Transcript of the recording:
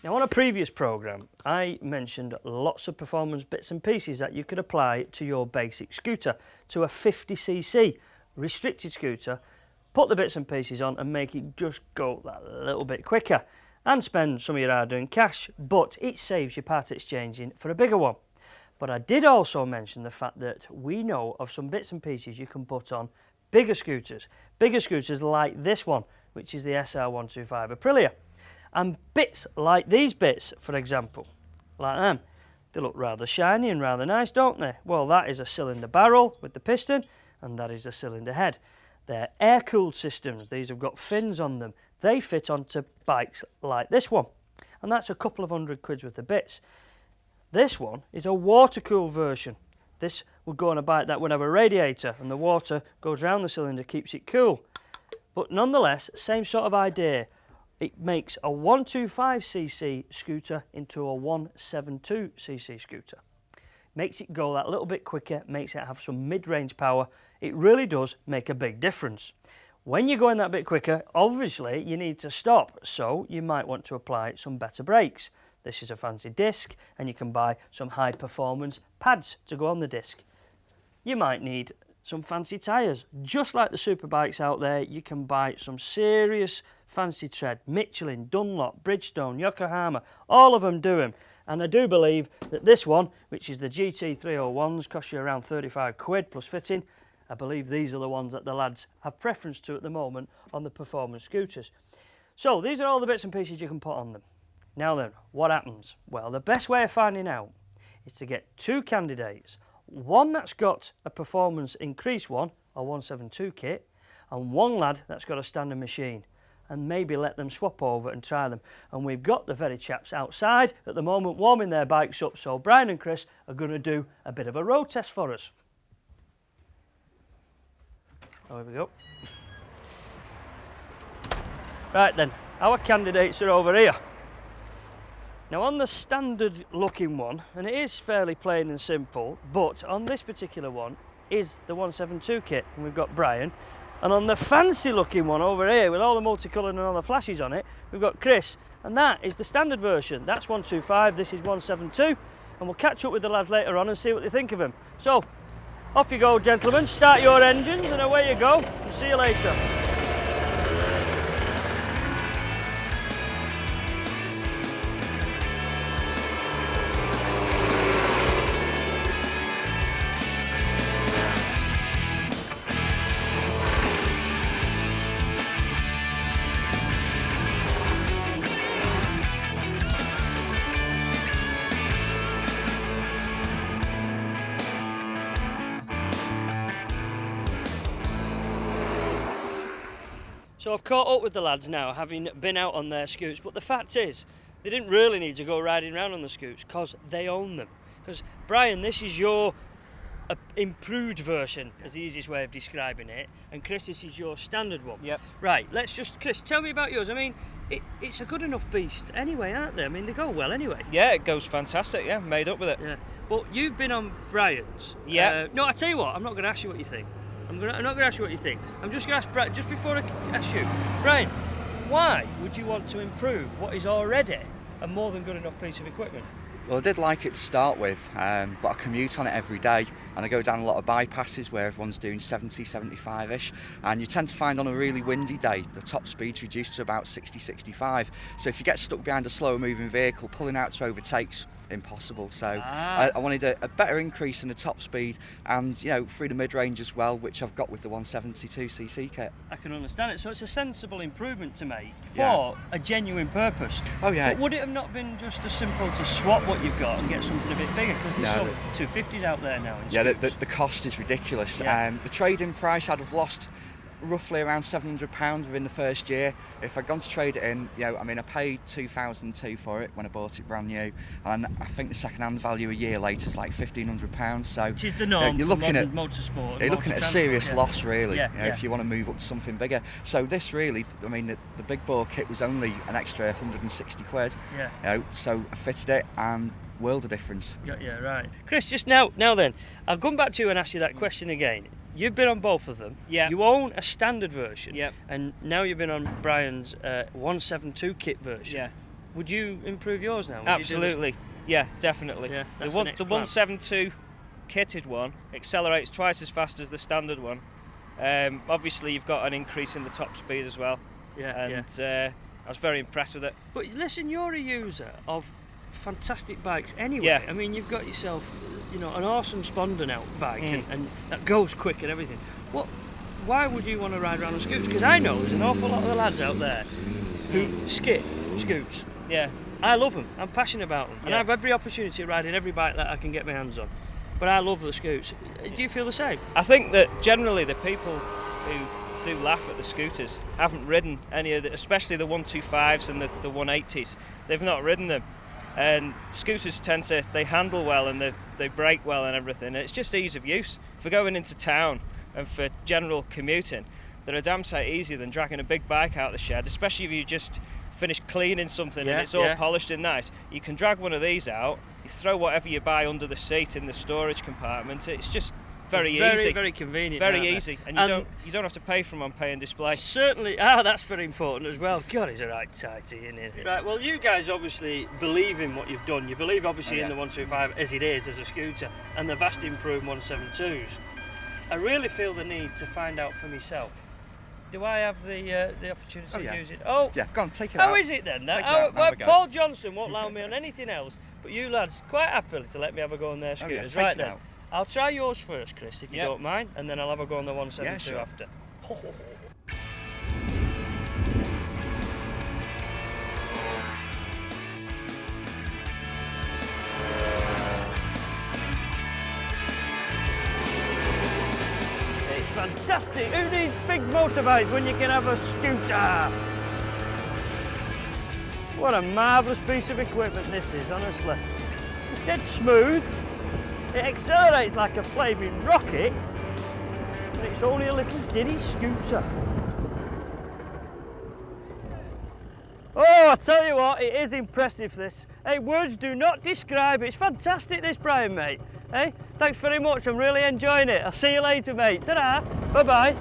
Now, on a previous programme, I mentioned lots of performance bits and pieces that you could apply to your basic scooter, to a 50cc restricted scooter, put the bits and pieces on and make it just go that little bit quicker and spend some of your hard-earned cash, but it saves you part exchanging for a bigger one. But I did also mention the fact that we know of some bits and pieces you can put on bigger scooters like this one, which is the SR125 Aprilia. And bits like these bits, for example, like them, they look rather shiny and rather nice, don't they? Well, that is a cylinder barrel with the piston, and that is a cylinder head. They're air-cooled systems. These have got fins on them. They fit onto bikes like this one, and that's a couple of £100 worth of bits. This one is a water-cooled version. This would go on a bike that would have a radiator, and the water goes around the cylinder, keeps it cool. But nonetheless, same sort of idea. It makes a 125cc scooter into a 172cc scooter. Makes it go that little bit quicker, makes it have some mid-range power. It really does make a big difference. When you're going that bit quicker, obviously you need to stop, so you might want to apply some better brakes. This is a fancy disc, and you can buy some high-performance pads to go on the disc. You might need some fancy tyres. Just like the superbikes out there, you can buy some serious fancy tread. Michelin, Dunlop, Bridgestone, Yokohama, all of them do them. And I do believe that this one, which is the GT301s, costs you around £35 plus fitting. I believe these are the ones that the lads have preference to at the moment on the performance scooters. So these are all the bits and pieces you can put on them. Now then, what happens? Well, the best way of finding out is to get two candidates. One that's got a performance increased one, a 172 kit, and one lad that's got a standard machine, and maybe let them swap over and try them. And we've got the very chaps outside at the moment warming their bikes up, so Brian and Chris are going to do a bit of a road test for us. Oh, here we go. Right then, our candidates are over here. Now on the standard looking one, and it is fairly plain and simple, but on this particular one is the 172 kit, and we've got Brian. And on the fancy looking one over here with all the multicoloured and all the flashes on it, we've got Chris, and that is the standard version. That's 125, this is 172, and we'll catch up with the lads later on and see what they think of them. So, off you go gentlemen, start your engines and away you go, and see you later. So I've caught up with the lads now, having been out on their scoots, but the fact is, they didn't really need to go riding around on the scoots because they own them. Because, Brian, this is your improved version, is the easiest way of describing it, and Chris, this is your standard one. Yep. Right, let's just, Chris, tell me about yours. I mean, it's a good enough beast anyway, aren't they? I mean, they go well anyway. Yeah, it goes fantastic, yeah, made up with it. Yeah, but you've been on Brian's. Yeah. No, I tell you what, I'm not going to ask you what you think. I'm not going to ask you what you think. I'm just going to ask Brian, just before I ask you, Brian, why would you want to improve what is already a more than good enough piece of equipment? Well, I did like it to start with, but I commute on it every day, and I go down a lot of bypasses where everyone's doing 70, 75-ish, and you tend to find on a really windy day, the top speed's reduced to about 60, 65. So if you get stuck behind a slower moving vehicle, pulling out to overtake's impossible. So I wanted a better increase in the top speed, and you know, through the mid-range as well, which I've got with the 172cc kit. I can understand it. So it's a sensible improvement to make for a genuine purpose. Oh yeah. But would it have not been just as simple to swap what you've got and get something a bit bigger? Because there's some 250s out there now. Yeah, the cost is ridiculous. Yeah. The trade-in price, I'd have lost roughly around £700 within the first year. If I'd gone to trade it in, you know, I mean, I paid $2,200 for it when I bought it brand new, and I think the second-hand value a year later is like £1,500. So which is the norm. You're looking at motorsport. You're looking at a serious loss, really. Yeah, if you want to move up to something bigger. So this really, I mean, the big bore kit was only an extra £160. Yeah. You know, so I fitted it and world of difference. Yeah, right. Chris, just now then, I'll come back to you and ask you that question again. You've been on both of them. Yeah. You own a standard version. Yep. And now you've been on Brian's 172 kit version. Yeah. Would you improve yours now? Would Absolutely. Yeah, definitely. Yeah, the that's one, the next the plan. 172 kitted one accelerates twice as fast as the standard one. Obviously, you've got an increase in the top speed as well. Yeah, And I was very impressed with it. But listen, you're a user of fantastic bikes anyway. Yeah. I mean, you've got yourself, an awesome Spondon out bike, and that goes quick and everything. Why would you want to ride around on scoots? Because I know there's an awful lot of the lads out there who skip scoots. Yeah. I love them. I'm passionate about them, and Yeah. I have every opportunity of riding every bike that I can get my hands on. But I love the scoots. Do you feel the same? I think that generally the people who do laugh at the scooters haven't ridden any of the, especially the 125s and the 180s. They've not ridden them. And scooters they handle well and they brake well and everything. It's just ease of use. For going into town and for general commuting, they're a damn sight easier than dragging a big bike out of the shed, especially if you just finished cleaning something and it's all polished and nice. You can drag one of these out, you throw whatever you buy under the seat in the storage compartment. It's just very easy. Very convenient. Very easy. And you don't have to pay for them on pay and display. Certainly. that's very important as well. God, he's a right tighty, isn't he? Right, well, you guys obviously believe in what you've done. You believe obviously in the 125 as it is, as a scooter, and the vast improved 172s. I really feel the need to find out for myself. Do I have the opportunity to use it? Oh, yeah, go on, take it out. How is it then? Take it out and have a go. Paul Johnson won't allow me on anything else, but you lads quite happily to let me have a go on their scooters. take Right it then, out. I'll try yours first, Chris, if you Yep. don't mind, and then I'll have a go on the 172 sure. after. It's fantastic. Who needs big motorbikes when you can have a scooter? What a marvellous piece of equipment this is, honestly. It's dead smooth. It accelerates like a flaming rocket, and it's only a little diddy scooter. Oh, I tell you what, it is impressive, this. Hey, words do not describe it. It's fantastic, this, Brian, mate. Hey, thanks very much. I'm really enjoying it. I'll see you later, mate. Ta-da. Bye-bye.